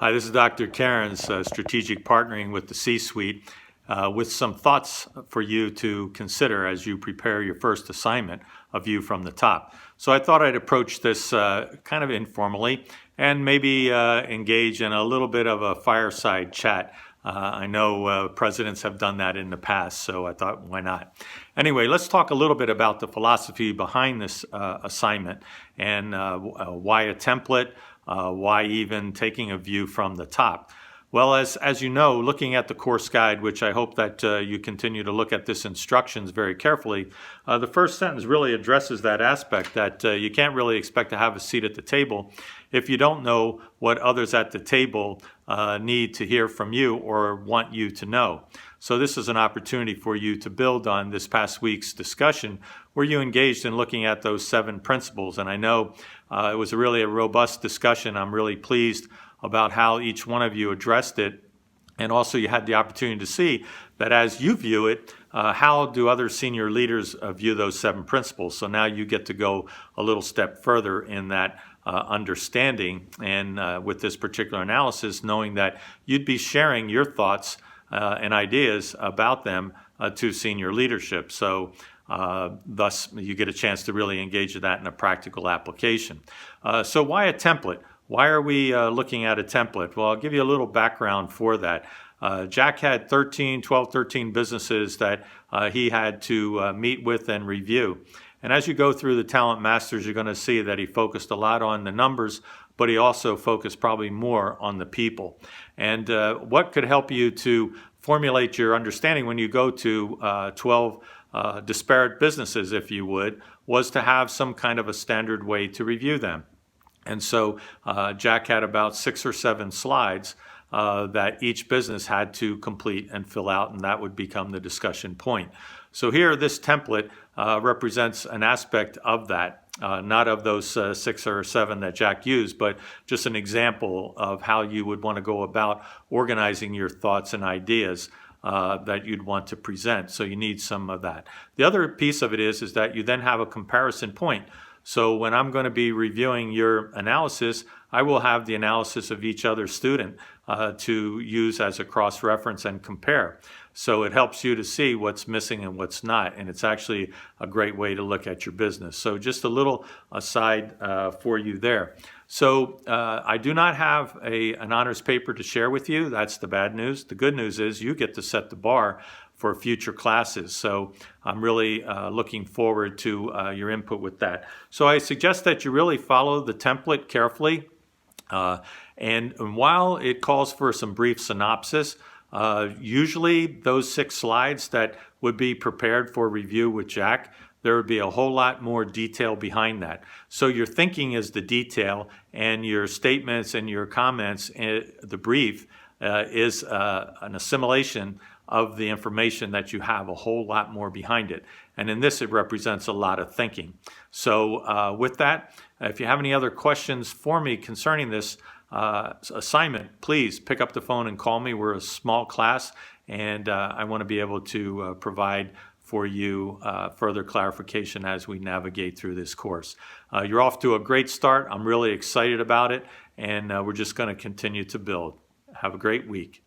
Hi, this is Dr. Cairns, Strategic Partnering with the C-Suite, with some thoughts for you to consider as you prepare your first assignment, A View from the Top. So I thought I'd approach this kind of informally and maybe engage in a little bit of a fireside chat. I know presidents have done that in the past, so I thought, why not? Anyway, let's talk a little bit about the philosophy behind this assignment and why a template, why even taking a view from the top. Well, as you know, looking at the course guide, which I hope that you continue to look at this instructions very carefully, the first sentence really addresses that aspect that you can't really expect to have a seat at the table if you don't know what others at the table need to hear from you or want you to know. So this is an opportunity for you to build on this past week's discussion where you engaged in looking at those 7 principles. And I know it was really a robust discussion. I'm really pleased about how each one of you addressed it. And also you had the opportunity to see that as you view it, how do other senior leaders view those 7 principles? So now you get to go a little step further in that understanding and with this particular analysis, knowing that you'd be sharing your thoughts and ideas about them to senior leadership. So thus you get a chance to really engage in that in a practical application. So why a template? Why are we looking at a template? Well, I'll give you a little background for that. Jack had 12, 13 businesses that he had to meet with and review. And as you go through the Talent Masters, you're going to see that he focused a lot on the numbers, but he also focused probably more on the people. And what could help you to formulate your understanding when you go to 12 disparate businesses, if you would, was to have some kind of a standard way to review them. And so Jack had about 6 or 7 slides that each business had to complete and fill out, and that would become the discussion point. So here, this template represents an aspect of that, not of those 6 or 7 that Jack used, but just an example of how you would want to go about organizing your thoughts and ideas that you'd want to present. So you need some of that. The other piece of it is that you then have a comparison point. So when I'm going to be reviewing your analysis, I will have the analysis of each other student to use as a cross-reference and compare. So it helps you to see what's missing and what's not, and it's actually a great way to look at your business. So just a little aside for you there. So I do not have an honors paper to share with you. That's the bad news. The good news is you get to set the bar for future classes. So I'm really looking forward to your input with that. So I suggest that you really follow the template carefully. And while it calls for some brief synopsis, usually those 6 slides that would be prepared for review with Jack, there would be a whole lot more detail behind that. So your thinking is the detail, and your statements and your comments, the brief, is an assimilation of the information that you have, a whole lot more behind it. And in this, it represents a lot of thinking. So with that, if you have any other questions for me concerning this assignment, please pick up the phone and call me. We're a small class, and I want to be able to provide for you further clarification as we navigate through this course. You're off to a great start. I'm really excited about it, and we're just going to continue to build. Have a great week.